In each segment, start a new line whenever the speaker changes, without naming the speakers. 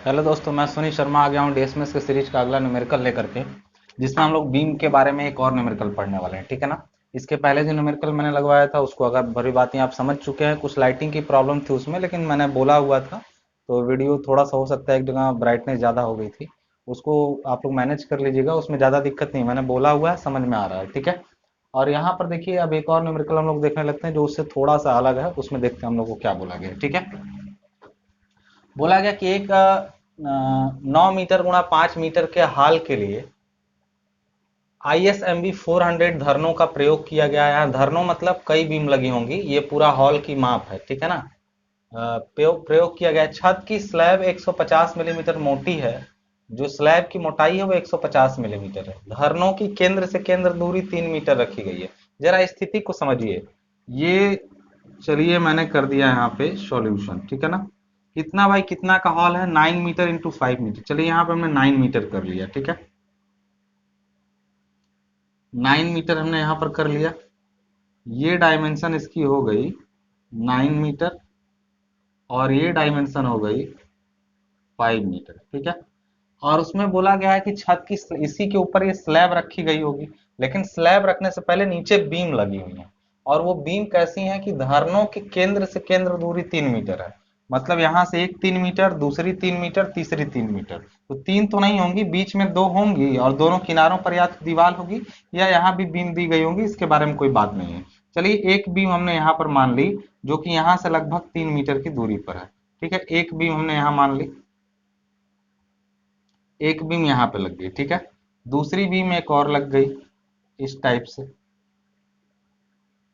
Hello दोस्तों, मैं सुनील शर्मा आ गया हूँ डीएसएमएस के सीरीज का अगला न्यूमेरिकल लेकर के, जिसमें हम लोग बीम के बारे में एक और न्यूमेरिकल पढ़ने वाले हैं। ठीक है ना। इसके पहले जो न्यूमेरिकल मैंने लगवाया था उसको अगर भरी बातें आप समझ चुके हैं। कुछ लाइटिंग की प्रॉब्लम थी उसमें, लेकिन मैंने बोला हुआ था तो वीडियो थोड़ा सा हो सकता है एक जगह ब्राइटनेस ज़्यादा हो गई थी। उसको आप लोग मैनेज कर लीजिएगा, उसमें ज़्यादा दिक्कत नहीं, मैंने बोला हुआ है, समझ में आ रहा है। ठीक है। और यहाँ पर देखिए, अब एक और न्यूमेरिकल हम लोग देखने लगते हैं जो उससे थोड़ा सा अलग है। उसमें देखते हैं हम लोग को क्या बोला गया है। ठीक है। बोला गया कि एक 9 मीटर गुणा 5 मीटर के हाल के लिए ISMB 400 धरनों का प्रयोग किया गया है। धरनों मतलब कई बीम लगी होंगी, ये पूरा हॉल की माप है। ठीक है ना। प्रयोग किया गया है। छत की स्लैब 150 मिलीमीटर मोटी है। जो स्लैब की मोटाई है वो 150 मिलीमीटर है। धरनों की केंद्र से केंद्र दूरी 3 मीटर रखी गई है। जरा स्थिति को समझिए ये। चलिए, मैंने कर दिया यहाँ पे सॉल्यूशन। ठीक है ना। कितना बाई कितना का हॉल है? 9 मीटर इंटू 5 मीटर। चलिए, यहाँ पे हमने 9 मीटर कर लिया। ठीक है। 9 मीटर हमने यहाँ पर कर लिया। ये डायमेंशन इसकी हो गई 9 मीटर, और ये डायमेंशन हो गई 5 मीटर। ठीक है। और उसमें बोला गया है कि छत की इसी के ऊपर ये स्लैब रखी गई होगी, लेकिन स्लैब रखने से पहले नीचे बीम लगी हुई है। और वो बीम कैसी है कि धरनों के केंद्र से केंद्र दूरी 3 मीटर है। मतलब यहां से एक 3 मीटर, दूसरी 3 मीटर, तीसरी 3 मीटर। तो तीन तो नहीं होंगी, बीच में दो होंगी, और दोनों किनारों पर या तो दीवार होगी या यहाँ भी बीम दी गई होगी। इसके बारे में कोई बात नहीं है। चलिए, एक बीम हमने यहाँ पर मान ली जो कि यहाँ से लगभग 3 मीटर की दूरी पर है। ठीक है। एक बीम हमने यहाँ मान ली, एक बीम यहाँ पे लग गई। ठीक है। दूसरी बीम एक और लग गई इस टाइप से।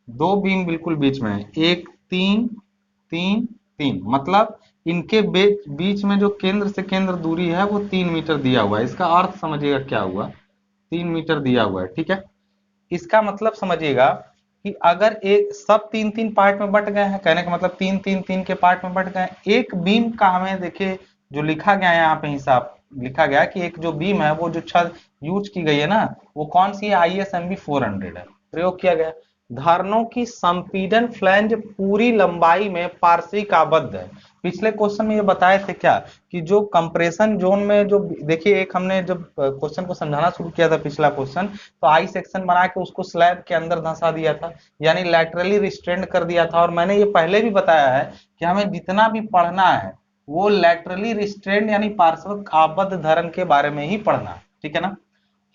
दो बीम बिल्कुल बीच में है, एक, तीन, तीन, तीन। मतलब इनके बीच बीच में जो केंद्र से केंद्र दूरी है वो 3 मीटर दिया हुआ है। इसका अर्थ समझिएगा क्या हुआ। 3 मीटर दिया हुआ है। ठीक है। इसका मतलब समझिएगा कि अगर एक सब तीन तीन पार्ट में बट गए हैं, कहने का मतलब तीन तीन तीन के पार्ट में बट गए हैं। एक बीम का हमें देखिए जो लिखा गया है यहाँ पे हिसाब, लिखा गया कि एक जो बीम है वो जो छत यूज की गई है ना, वो कौन सी है? ISMB 400 है। प्रयोग किया गया। धारणों की संपीड़न फ्लैंज पूरी लंबाई में पार्श्विक आबद्ध है। पिछले क्वेश्चन में ये बताए थे क्या कि जो कंप्रेशन जोन में जो देखिए, एक हमने जब क्वेश्चन को समझाना शुरू किया था पिछला क्वेश्चन, तो आई सेक्शन बना के उसको स्लैब के अंदर धंसा दिया था, यानी लैटरली रिस्ट्रेंड कर दिया था। और मैंने ये पहले भी बताया है कि हमें जितना भी पढ़ना है वो लैटरली रिस्ट्रेंड यानी पार्श्विक आबद्ध धरण के बारे में ही पढ़ना। ठीक है ना।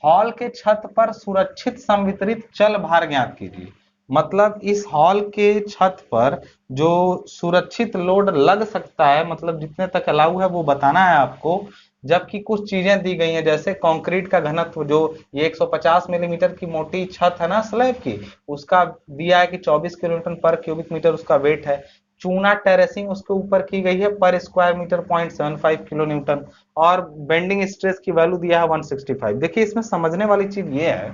हॉल के छत पर सुरक्षित संवितरित चल भार ज्ञात कीजिए। मतलब इस हॉल के छत पर जो सुरक्षित लोड लग सकता है, मतलब जितने तक अलाउ है वो बताना है आपको। जबकि कुछ चीजें दी गई हैं, जैसे कंक्रीट का घनत्व, जो ये 150 मिलीमीटर की मोटी छत है ना स्लैब की, उसका दिया है कि 24 किलोन्यूटन पर क्यूबिक मीटर उसका वेट है। चूना टेरेसिंग उसके ऊपर की गई है, पर स्क्वायर मीटर 0.75 किलो न्यूटन। और बेंडिंग स्ट्रेस की वैल्यू दिया है 165। देखिए, इसमें समझने वाली चीज ये है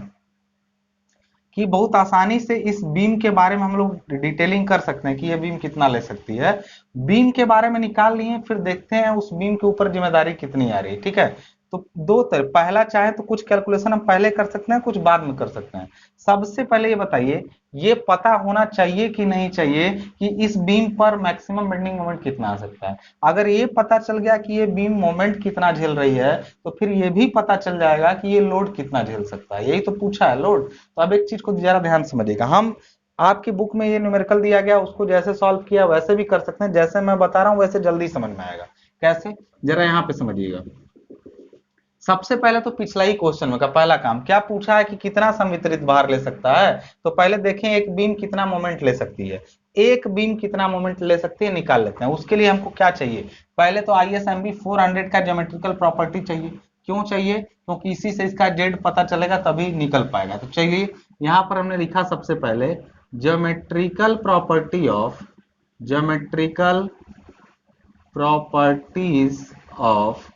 कि बहुत आसानी से इस बीम के बारे में हम लोग डिटेलिंग कर सकते हैं कि ये बीम कितना ले सकती है। बीम के बारे में निकाल लिए, फिर देखते हैं उस बीम के ऊपर जिम्मेदारी कितनी आ रही है। ठीक है। तो दो तरह, पहला चाहे तो कुछ कैलकुलेशन हम पहले कर सकते हैं, कुछ बाद में कर सकते हैं। सबसे पहले ये बताइए, ये पता होना चाहिए कि नहीं चाहिए कि इस बीम पर मैक्सिमम बेंडिंग मोमेंट कितना आ सकता है। अगर ये पता चल गया कि ये बीम मोमेंट कितना झेल रही है, तो फिर ये भी पता चल जाएगा कि ये लोड कितना झेल सकता है। यही तो पूछा है, लोड। तो अब एक चीज को जरा ध्यान समझिएगा। हम आपकी बुक में ये न्यूमेरिकल दिया गया, उसको जैसे सॉल्व किया वैसे भी कर सकते हैं, जैसे मैं बता रहा हूं वैसे जल्दी समझ में आएगा। कैसे? जरा यहाँ पे समझिएगा। सबसे पहले तो पिछला ही क्वेश्चन में का पहला काम क्या पूछा है कि कितना संवितरित भार ले सकता है। तो पहले देखें एक बीम कितना मोमेंट ले सकती है। एक बीम कितना मोमेंट ले सकती है निकाल लेते हैं। उसके लिए हमको क्या चाहिए? पहले तो ISMB 400 का ज्योमेट्रिकल प्रॉपर्टी चाहिए। क्यों चाहिए? क्योंकि इसी से इसका जेड पता चलेगा, तभी निकल पाएगा। तो चलिए, यहां पर हमने लिखा सबसे पहले geometrical property of geometrical properties of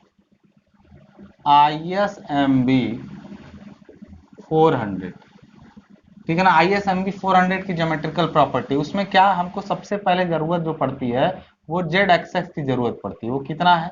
ISMB 400। ठीक है ना। ISMB 400 की ज्योमेट्रिकल प्रॉपर्टी, उसमें क्या हमको सबसे पहले जरूरत जो पड़ती है वो जेड एक्सेस की जरूरत पड़ती है। वो कितना है?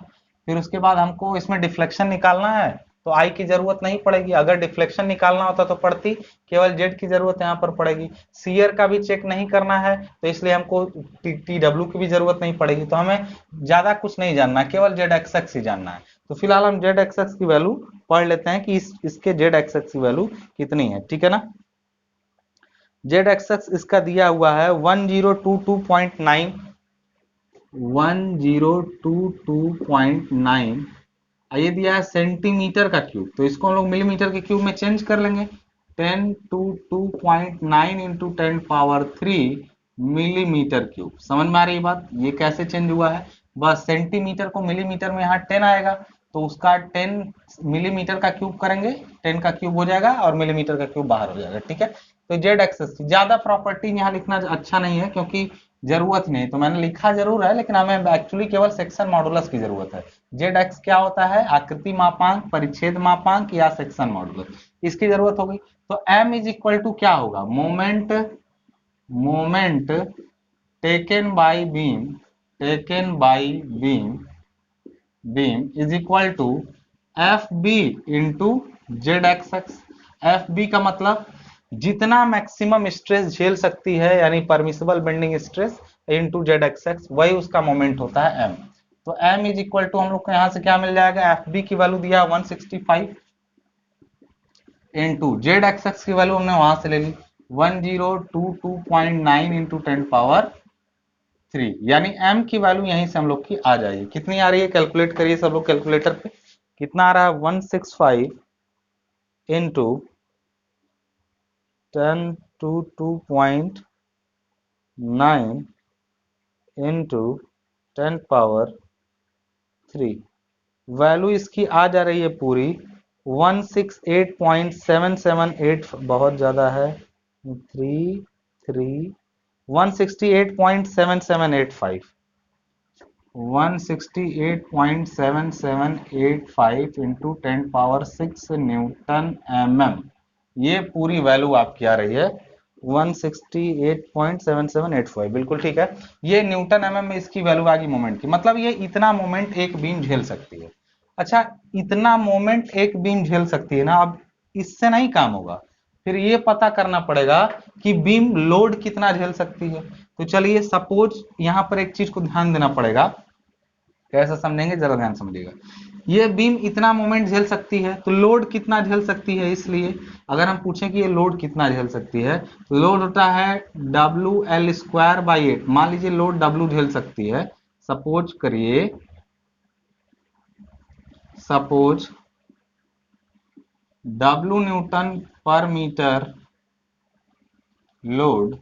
फिर उसके बाद हमको इसमें डिफ्लेक्शन निकालना है, तो आई की जरूरत नहीं पड़ेगी। अगर डिफ्लेक्शन निकालना होता तो पड़ती, केवल जेड की जरूरत यहाँ पर पड़ेगी। सीयर का भी चेक नहीं करना है तो इसलिए हमको टी डब्ल्यू की भी जरूरत नहीं पड़ेगी। तो हमें ज्यादा कुछ नहीं जानना, केवल जेड एक्स ही जानना है। तो फिलहाल हम जेड एक्स की वैल्यू पढ़ लेते हैं कि इसके जेड एक्स की वैल्यू कितनी है, ठीक है ना। जेड एक्स इसका दिया हुआ है 1022.9, 1022.9। ये दिया है सेंटीमीटर का क्यूब, तो इसको हम लोग मिलीमीटर के क्यूब में चेंज कर लेंगे। 1022.9 इंटू 10 पावर 3 मिलीमीटर क्यूब। समझ में आ रही बात, ये कैसे चेंज हुआ है। बस सेंटीमीटर को मिलीमीटर में यहाँ 10 आएगा, तो उसका 10 मिलीमीटर का क्यूब करेंगे, 10 का क्यूब हो जाएगा और मिलीमीटर का क्यूब बाहर हो जाएगा, ठीक है। तो जेड एक्सेस की ज्यादा प्रॉपर्टी यहाँ लिखना अच्छा नहीं है, क्योंकि जरूरत नहीं। तो मैंने लिखा जरूर है, लेकिन हमें एक्चुअली केवल सेक्शन मॉडुलस की जरूरत है। जेड एक्स क्या होता है, आकृति मापांक, परिच्छेद मापांक या सेक्शन मॉडुलस, इसकी जरूरत होगी। तो m इज इक्वल टू क्या होगा, moment, moment taken by beam, taken by beam, beam is equal to F B into Z X X. F B का मतलब जितना मैक्सिमम स्ट्रेस झेल सकती है, यानी permissible bending stress, into Z X X, वही उसका मोमेंट होता है एम। तो एम इज इक्वल टू हम लोग को यहां से क्या मिल जाएगा, एफ बी की वैल्यू दिया 165 इंटू जेड एक्स एक्स की वैल्यू हमने वहां से ले ली 1022.9 इंटू 10 पावर 3, यानी m की वैल्यू यहीं से हम लोग की आ जाएगी। कितनी आ रही है, कैलकुलेट करिए सब लोग कैलकुलेटर पे। कितना आ रहा है, 165 इंटू 1022.9 इंटू 10 पावर 3। वैल्यू इसकी आ जा रही है पूरी 168.778, बहुत ज्यादा है, 168.7785, 168.7785 इंटू 10 पावर 6 न्यूटन ये पूरी वैल्यू आपकी आ रही है 168.7785, बिल्कुल ठीक है। ये न्यूटन में इसकी वैल्यू आ गई मोमेंट की, मतलब ये इतना मोमेंट एक बीम झेल सकती है। अच्छा, इतना मोमेंट एक बीम झेल सकती है ना, अब इससे नहीं काम होगा, फिर ये पता करना पड़ेगा कि बीम लोड कितना झेल सकती है। तो चलिए सपोज यहां पर एक चीज को ध्यान देना पड़ेगा, कैसे समझेंगे जरा ध्यान समझिएगा। ये बीम इतना मोमेंट झेल सकती है, तो लोड कितना झेल सकती है, इसलिए अगर हम पूछें कि ये लोड कितना झेल सकती है, तो लोड होता है WL² बाई 8। मान लीजिए लोड W झेल सकती है, सपोज करिए, सपोज W न्यूटन पर metre load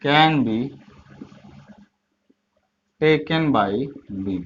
can be taken by beam.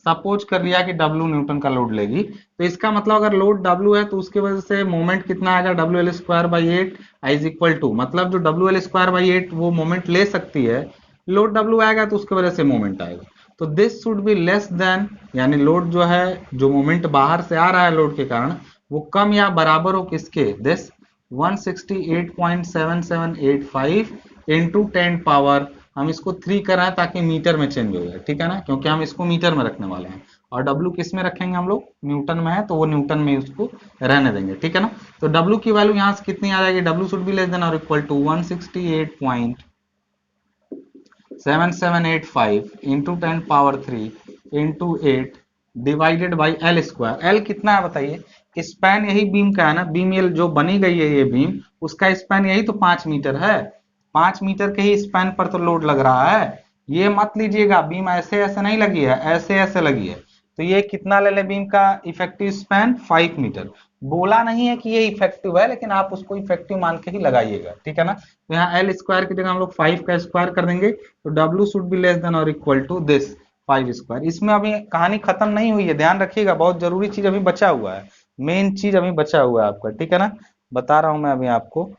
Suppose कर लिया कि W न्यूटन का लोड लेगी, तो इसका मतलब अगर लोड W है तो उसकी वजह से मोमेंट कितना आएगा, WL² by 8 is equal to, मतलब जो WL² बाई 8 वो मोमेंट ले सकती है, लोड W आएगा तो उसकी वजह से मोमेंट आएगा। तो this should be less then, यानी लोड जो है, जो मोमेंट बाहर से आ रहा है लोड के कारण, वो कम या बराबर हो किसके, दिस 168.7785 इंटू 10 पावर, हम इसको 3 कर रहे हैं ताकि मीटर में चेंज हो जाए, ठीक है ना, क्योंकि हम इसको मीटर में रखने वाले हैं। और W किस में रखेंगे हम लोग, न्यूटन में है, तो वो न्यूटन में उसको रहने देंगे, ठीक है ना। तो W की वैल्यू यहाँ से कितनी आ जाएगी, W should be less than और equal to 168.7785 into 10 power 3 into 8 divided by L²। L कितना है बताइए, स्पैन यही बीम का है ना, बीम ये जो बनी गई है ये बीम, उसका स्पैन यही तो 5 मीटर है। 5 मीटर के ही स्पैन पर तो लोड लग रहा है। ये मत लीजिएगा, बीम ऐसे ऐसे नहीं लगी है, ऐसे ऐसे लगी है। तो ये कितना ले ले बीम का इफेक्टिव स्पैन, 5 मीटर। बोला नहीं है कि ये इफेक्टिव है, लेकिन आप उसको इफेक्टिव मान के ही लगाइएगा, ठीक है ना। तो यहाँ L² की जगह हम लोग 5 का स्क्वायर कर देंगे, तो W should be less than और इक्वल टू दिस 5²। इसमें अभी कहानी खत्म नहीं हुई है, ध्यान रखिएगा, बहुत जरूरी चीज अभी बचा हुआ है, मेन चीज अभी बचा हुआ है आपका, ठीक है ना। बता रहा हूं मैं अभी आपको।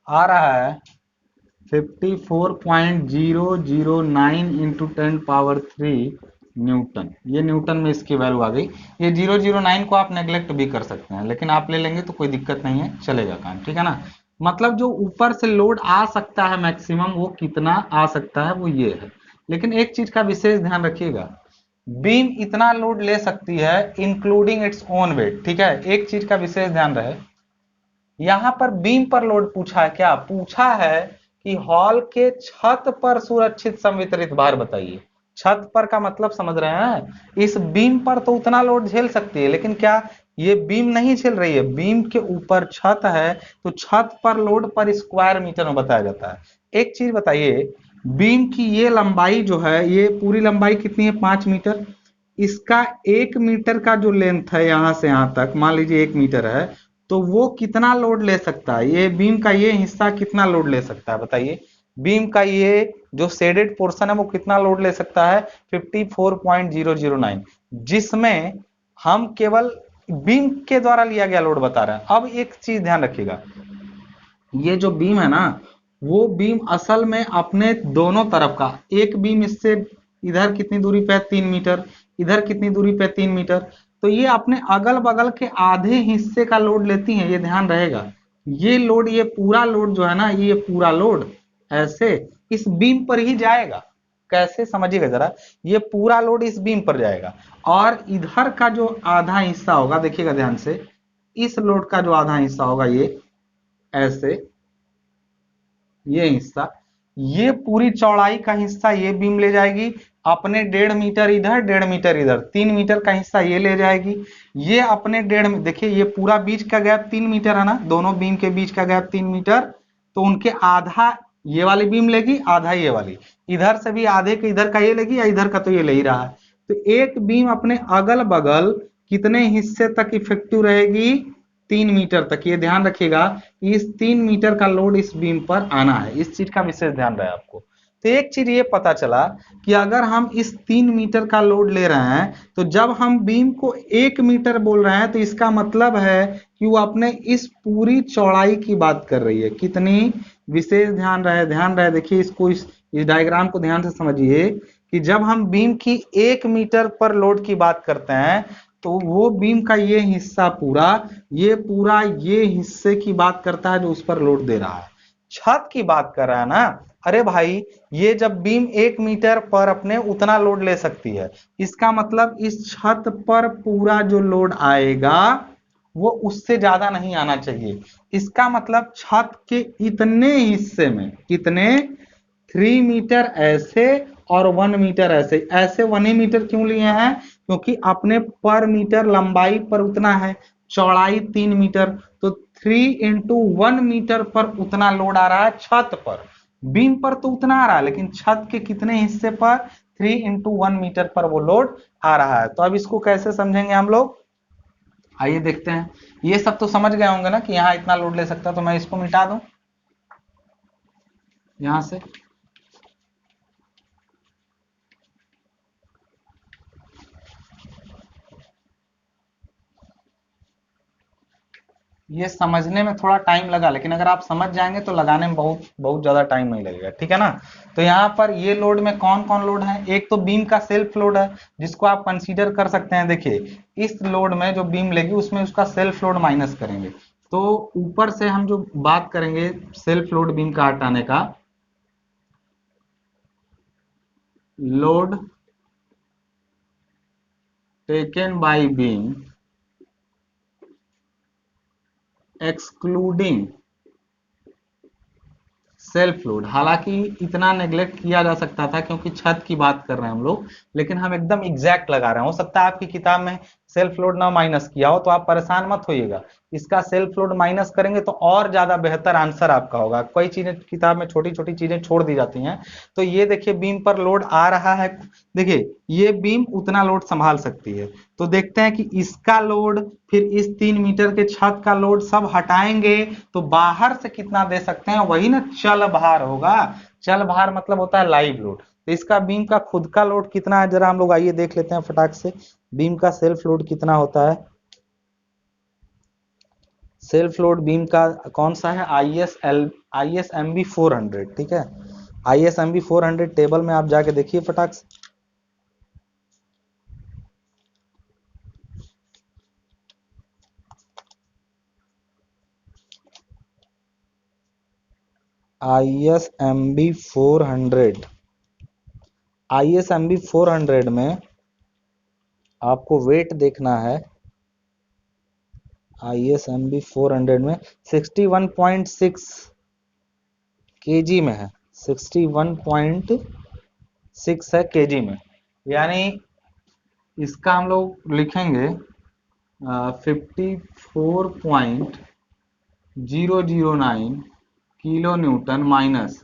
आ रहा है 54.009 इंटू 10⁻³ न्यूटन। ये न्यूटन में इसकी वैल्यू आ गई। ये 009 को आप नेग्लेक्ट भी कर सकते हैं, लेकिन आप ले लेंगे तो कोई दिक्कत नहीं है, चलेगा काम, ठीक है ना। मतलब जो ऊपर से लोड आ सकता है मैक्सिमम, वो कितना आ सकता है वो ये है। लेकिन एक चीज का विशेष ध्यान रखिएगा, बीम इतना लोड ले सकती है इंक्लूडिंग इट्स ओन वेट, ठीक है। एक चीज का विशेष ध्यान रहे, यहां पर बीम पर लोड पूछा है, क्या पूछा है कि हॉल के छत पर सुरक्षित संवितरित भार बताइए। छत पर का मतलब समझ रहे हैं, इस बीम पर तो उतना लोड झेल सकती है, लेकिन क्या ये बीम नहीं झेल रही है, बीम के ऊपर छत है, तो छत पर लोड पर स्क्वायर मीटर में बताया जाता है। एक चीज बताइए, बीम की ये लंबाई जो है, ये पूरी लंबाई कितनी है, 5 मीटर। इसका 1 मीटर का जो लेंथ है यहां से यहां तक, मान लीजिए 1 मीटर है, तो वो कितना लोड ले सकता है, ये बीम का ये हिस्सा कितना लोड ले सकता है बताइए। बीम का ये जो शेडेड पोर्शन है वो कितना लोड ले सकता है, 54.009, जिसमें हम केवल बीम के द्वारा लिया गया लोड बता रहे हैं। अब एक चीज ध्यान रखिएगा, ये जो बीम है ना, वो बीम असल में अपने दोनों तरफ का, एक बीम इससे इधर कितनी दूरी पे है, 3 मीटर, इधर कितनी दूरी पे, 3 मीटर, तो ये अपने अगल बगल के आधे हिस्से का लोड लेती हैं, ये ध्यान रहेगा। ये लोड, ये पूरा लोड जो है ना, ये पूरा लोड ऐसे इस बीम पर ही जाएगा। कैसे समझिएगा जरा, ये पूरा लोड इस बीम पर जाएगा, और इधर का जो आधा हिस्सा होगा, देखिएगा ध्यान से, इस लोड का जो आधा हिस्सा होगा, ये ऐसे, ये हिस्सा, ये पूरी चौड़ाई का हिस्सा ये बीम ले जाएगी अपने 1.5 मीटर इधर, 1.5 मीटर इधर, 3 मीटर का हिस्सा ये ले जाएगी। ये अपने 1.5, देखिए ये पूरा बीच का गैप 3 मीटर है ना, दोनों बीम के बीच का गैप 3 मीटर, तो उनके आधा ये वाली बीम लेगी, आधा ये वाली, इधर से भी आधे के इधर का ये लेगी, या इधर का तो ये ले ही रहा है। तो एक बीम अपने अगल बगल कितने हिस्से तक इफेक्टिव रहेगी, 3 मीटर तक। ये ध्यान रखिएगा, इस 3 मीटर का लोड इस बीम पर आना है, इस चीज का विशेष ध्यान रहे आपको। तो एक चीज ये पता चला कि अगर हम इस 3 मीटर का लोड ले रहे हैं, तो जब हम बीम को 1 मीटर बोल रहे हैं, तो इसका मतलब है कि वो अपने इस पूरी चौड़ाई की बात कर रही है। कितनी, विशेष ध्यान रहे, देखिए इसको, इस डायग्राम को ध्यान से समझिए कि जब हम बीम की 1 मीटर पर लोड की बात करते हैं, तो वो बीम का ये हिस्सा पूरा, ये पूरा ये हिस्से की बात करता है जो उस पर लोड दे रहा है। छत की बात कर रहा है ना, अरे भाई ये जब बीम 1 मीटर पर अपने उतना लोड ले सकती है, इसका मतलब इस छत पर पूरा जो लोड आएगा वो उससे ज्यादा नहीं आना चाहिए। इसका मतलब छत के इतने हिस्से में, कितने, 3 मीटर ऐसे और 1 मीटर ऐसे। ऐसे 1 मीटर क्यों लिए हैं, क्योंकि अपने पर मीटर लंबाई पर उतना है, चौड़ाई 3 मीटर, तो 3 इंटू 1 मीटर पर उतना लोड आ रहा है छत पर। बीम पर तो उतना आ रहा है, लेकिन छत के कितने हिस्से पर, 3 इंटू 1 मीटर पर वो लोड आ रहा है। तो अब इसको कैसे समझेंगे हम लोग, आइए देखते हैं। ये सब तो समझ गए होंगे ना कि यहाँ इतना लोड ले सकता है, तो मैं इसको मिटा दूं यहां से। ये समझने में थोड़ा टाइम लगा, लेकिन अगर आप समझ जाएंगे तो लगाने में बहुत बहुत ज्यादा टाइम नहीं लगेगा, ठीक है ना। तो यहाँ पर ये लोड में कौन कौन लोड है, एक तो बीम का सेल्फ लोड है, जिसको आप कंसीडर कर सकते हैं। देखिए इस लोड में जो बीम लेगी उसमें उसका सेल्फ लोड माइनस करेंगे, तो ऊपर से हम जो बात करेंगे सेल्फ लोड बीम का हटाने का, load taken by beam excluding self load. हालांकि इतना नेग्लेक्ट किया जा सकता था क्योंकि छत की बात कर रहे हैं हम लोग, लेकिन हम एकदम एग्जैक्ट लगा रहे हैं। हो सकता है आपकी किताब में सेल्फ लोड ना माइनस किया हो, तो आप परेशान मत होइएगा, इसका सेल्फ लोड माइनस करेंगे तो और ज्यादा बेहतर आंसर आपका होगा। कोई चीजें किताब में छोटी छोटी चीजें छोड़ दी जाती हैं। तो ये देखिए बीम पर लोड आ रहा है, देखिए ये बीम उतना लोड संभाल सकती है, तो देखते हैं कि इसका लोड, फिर इस 3 मीटर के छत का लोड सब हटाएंगे तो बाहर से कितना दे सकते हैं, वही ना चल भार होगा। चल भार मतलब होता है लाइव लोड। तो इसका बीम का खुद का लोड कितना है, जरा हम लोग आइए देख लेते हैं फटाक से। बीम का सेल्फ लोड कितना होता है, सेल्फ लोड बीम का कौन सा है? ISMB 400, ठीक है। ISMB 400 टेबल में आप जाके देखिए फटाक से। ISMB 400, ISMB 400 में आपको वेट देखना है। ISMB 400 में 61.6 kg में है, 61.6 है kg में, यानी इसका हम लोग लिखेंगे 54.009 किलो न्यूटन माइनस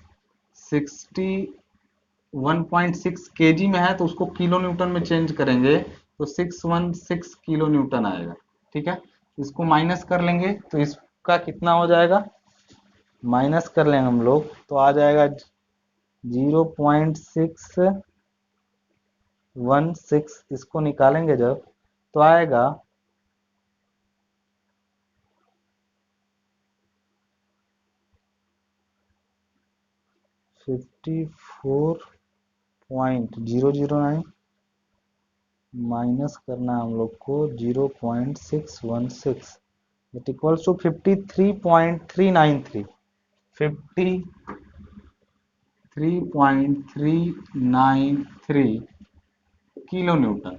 61.6 kg में है तो उसको किलो न्यूटन में चेंज करेंगे तो 616 किलो न्यूटन आएगा, ठीक है। इसको माइनस कर लेंगे तो इसका कितना हो जाएगा, माइनस कर लेंगे हम लोग तो आ जाएगा 0.616, इसको निकालेंगे जब तो आएगा 54.009 माइनस करना हम लोग को 0.616 it equals to 53.393, 53.393 kilo newton.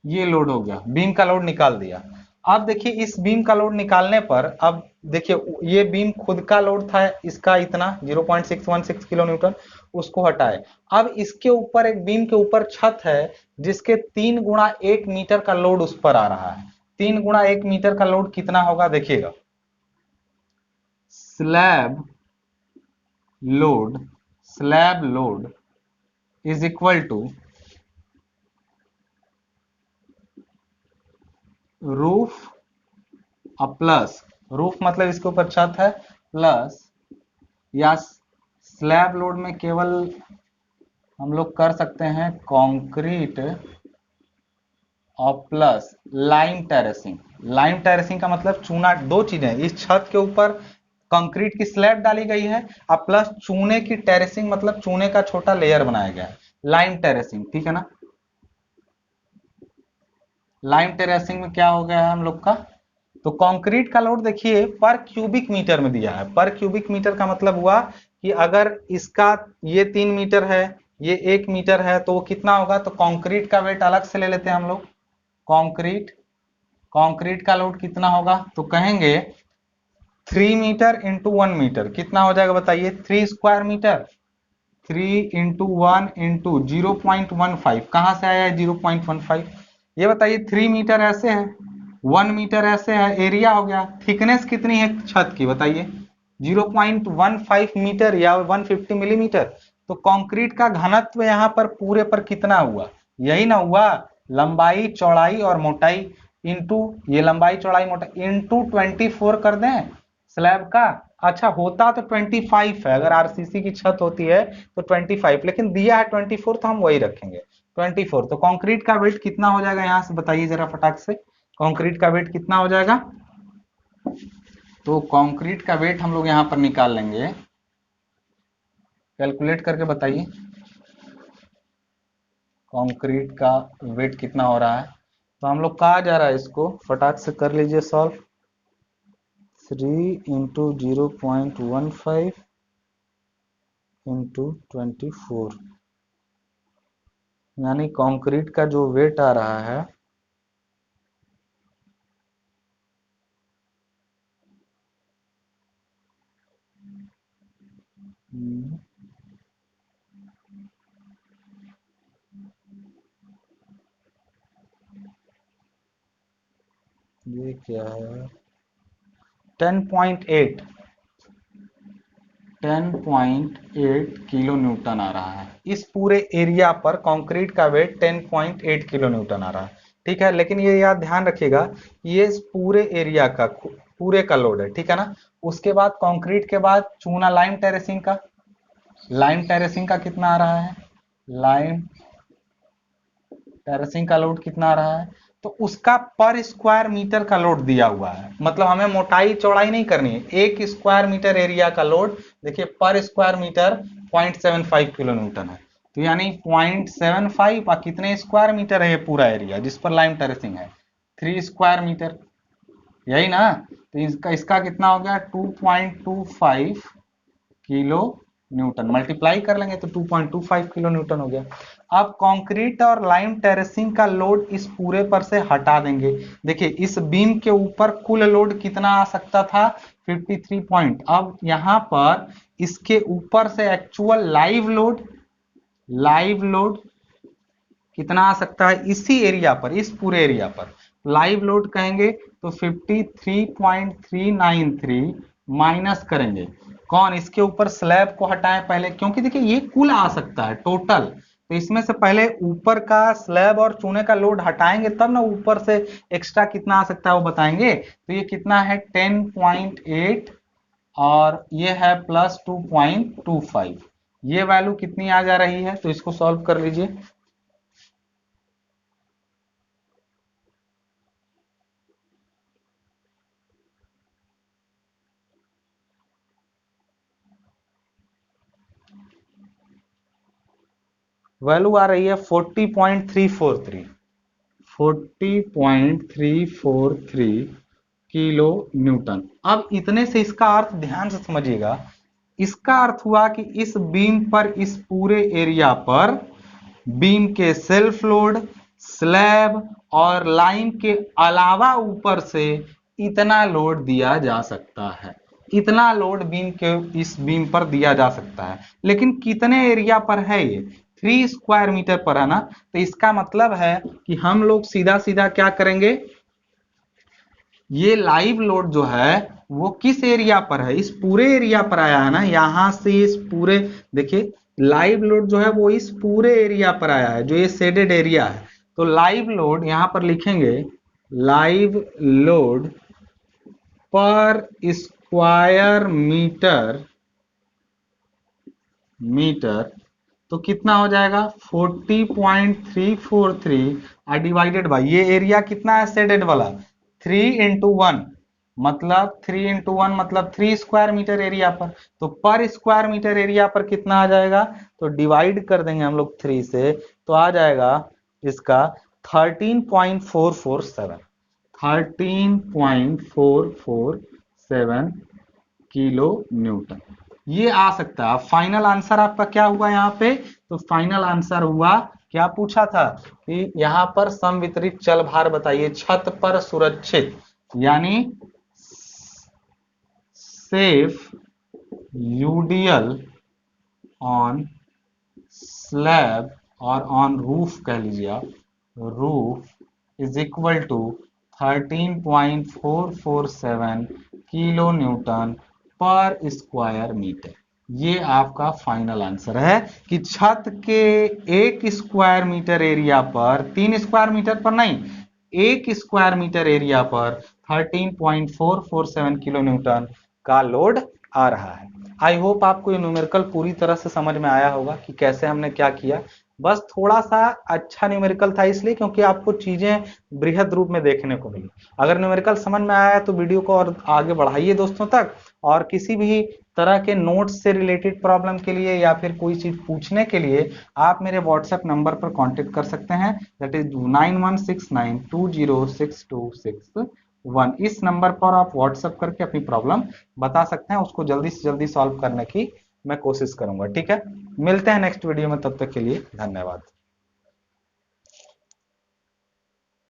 ये लोड हो गया, बीम का लोड निकाल दिया। अब देखिए इस बीम का लोड निकालने पर, अब देखिए ये बीम खुद का लोड था इसका इतना 0.616 किलो न्यूटन, उसको हटाए। अब इसके ऊपर एक बीम के ऊपर छत है जिसके 3 गुणा 1 मीटर का लोड उस पर आ रहा है। 3 गुणा 1 मीटर का लोड कितना होगा देखिएगा, slab load is equal to roof plus, roof मतलब इसके ऊपर छत है, प्लस या स्लैब लोड में केवल हम लोग कर सकते हैं कंक्रीट और plus lime terracing. Lime terracing का मतलब चूना, दो चीजें, इस छत के ऊपर कंक्रीट की स्लैब डाली गई है और प्लस चूने की टेरेसिंग मतलब चूने का छोटा लेयर बनाया गया है, लाइम टेरेसिंग, ठीक है ना। लाइम टेरेसिंग में क्या हो गया है हम लोग का, तो कंक्रीट का लोड देखिए पर क्यूबिक मीटर में दिया है। पर क्यूबिक मीटर का मतलब हुआ कि अगर इसका ये 3 मीटर है, ये 1 मीटर है, तो वो कितना होगा, तो कंक्रीट का वेट अलग से ले लेते हैं हम लोग। कंक्रीट का लोड कितना होगा, तो कहेंगे 3 मीटर इंटू 1 मीटर कितना हो जाएगा बताइए, 3 स्क्वायर मीटर। 3 इंटू 1 इंटू 0.15, कहां से आया है 0.15, ये बताइए। 3 मीटर ऐसे है, 1 मीटर ऐसे है, एरिया हो गया। थिकनेस कितनी है छत की बताइए, 0.15 मीटर या 150 मिलीमीटर। तो कंक्रीट का घनत्व यहाँ पर पूरे पर कितना हुआ, यही ना हुआ, लंबाई चौड़ाई और मोटाई इंटू ये लंबाई चौड़ाई मोटाई इंटू 24 कर दें स्लैब का। अच्छा होता तो 25 है, अगर आरसीसी की छत होती है तो 25, लेकिन दिया है 24 तो हम वही रखेंगे 24। तो कंक्रीट का वेट कितना हो जाएगा यहां से बताइए जरा फटाक से, कंक्रीट का वेट कितना हो जाएगा। तो कंक्रीट का वेट हम लोग यहां पर निकाल लेंगे, कैलकुलेट करके बताइए कंक्रीट का वेट कितना हो रहा है। तो हम लोग कहा जा रहा है, इसको फटाक से कर लीजिए सॉल्व। 3 इंटू 0.15 इंटू 24, यानी कंक्रीट का जो वेट आ रहा है ये क्या है 10.8 किलो न्यूटन आ रहा है। इस पूरे एरिया पर कंक्रीट का वेट 10.8 किलो न्यूटन आ रहा है, ठीक है। लेकिन ये याद ध्यान रखिएगा ये इस पूरे एरिया का पूरे का लोड है, ठीक है ना। उसके बाद कंक्रीट के बाद चूना लाइम टेरेसिंग का कितना आ रहा है, लाइम टेरेसिंग का लोड कितना आ रहा है, तो उसका पर स्क्वायर मीटर का लोड दिया हुआ है, मतलब हमें मोटाई चौड़ाई नहीं करनी है, 1 स्क्वायर मीटर एरिया का लोड देखिए पर स्क्वायर मीटर 0.75 किलो न्यूटन है। तो यानी 0.75 और कितने स्क्वायर मीटर है ये पूरा एरिया जिस पर लाइम टेरेसिंग है, 3 स्क्वायर मीटर, यही ना। तो इसका कितना हो गया 2.25 किलो न्यूटन, मल्टीप्लाई कर लेंगे तो 2.25 किलो न्यूटन हो गया। अब कंक्रीट और लाइम टेरेसिंग का लोड इस पूरे पर से हटा देंगे। देखिए इस बीम के ऊपर कुल लोड कितना आ सकता था 53 पॉइंट, अब यहां पर इसके ऊपर से एक्चुअल लाइव लोड कितना आ सकता है इसी एरिया पर, इस पूरे एरिया पर लाइव लोड कहेंगे तो 53.393 माइनस करेंगे कौन, इसके ऊपर स्लैब को हटाएं पहले, क्योंकि देखिए ये कुल आ सकता है टोटल, तो इसमें से पहले ऊपर का स्लैब और चूने का लोड हटाएंगे तब ना ऊपर से एक्स्ट्रा कितना आ सकता है वो बताएंगे। तो ये कितना है 10.8 और ये है प्लस 2.25, ये वैल्यू कितनी आ जा रही है, तो इसको सॉल्व कर लीजिए। वैल्यू आ रही है 40.343, 40.343 किलो न्यूटन। अब इतने से इसका अर्थ ध्यान से समझिएगा, इसका अर्थ हुआ कि इस बीम पर, इस पूरे एरिया पर बीम के सेल्फ लोड, स्लैब और लाइन के अलावा ऊपर से इतना लोड दिया जा सकता है, इतना लोड बीम के इस बीम पर दिया जा सकता है। लेकिन कितने एरिया पर है ये 3 स्क्वायर मीटर पर है ना, तो इसका मतलब है कि हम लोग सीधा सीधा क्या करेंगे, ये लाइव लोड जो है वो किस एरिया पर है, इस पूरे एरिया पर आया है ना, यहां से इस पूरे, देखिए लाइव लोड जो है वो इस पूरे एरिया पर आया है जो ये शेडेड एरिया है। तो लाइव लोड यहां पर लिखेंगे, लाइव लोड पर स्क्वायर मीटर तो कितना हो जाएगा 40.343 डिवाइडेड बाई ये एरिया कितना है शेडेड वाला 3 into 1, मतलब 3 into 1 मतलब 3 स्क्वायर मीटर एरिया पर, तो पर स्क्वायर मीटर एरिया पर कितना आ जाएगा, तो डिवाइड कर देंगे हम लोग 3 से, तो आ जाएगा इसका 13.447, 13.447 किलो न्यूटन ये आ सकता है। फाइनल आंसर आपका क्या हुआ यहाँ पे, तो फाइनल आंसर हुआ, क्या पूछा था कि यहाँ पर समवितरित चल भार बताइए छत पर सुरक्षित, यानी सेफ यूडीएल ऑन स्लैब और ऑन रूफ कह लीजिए आप, roof is equal to 13.447 kilo newton पर स्क्वायर मीटर। ये आपका फाइनल आंसर है कि छत के 1 स्क्वायर मीटर एरिया पर, 3 स्क्वायर मीटर पर नहीं, 1 स्क्वायर मीटर एरिया पर 13.447 किलो न्यूटन का लोड आ रहा है। आई होप आपको ये न्यूमेरिकल पूरी तरह से समझ में आया होगा कि कैसे हमने क्या किया। बस थोड़ा सा अच्छा न्यूमेरिकल था इसलिए क्योंकि आपको चीजें बृहद रूप में देखने को मिली। अगर न्यूमेरिकल समझ में आया तो वीडियो को और आगे बढ़ाइए दोस्तों तक, और किसी भी तरह के नोट्स से रिलेटेड प्रॉब्लम के लिए या फिर कोई चीज पूछने के लिए आप मेरे व्हाट्सएप नंबर पर कांटेक्ट कर सकते हैं, दैट इज 9169206261। इस नंबर पर आप व्हाट्सएप करके अपनी प्रॉब्लम बता सकते हैं, उसको जल्दी से जल्दी सॉल्व करने की मैं कोशिश करूंगा। ठीक है, मिलते हैं नेक्स्ट वीडियो में, तब तक के लिए धन्यवाद।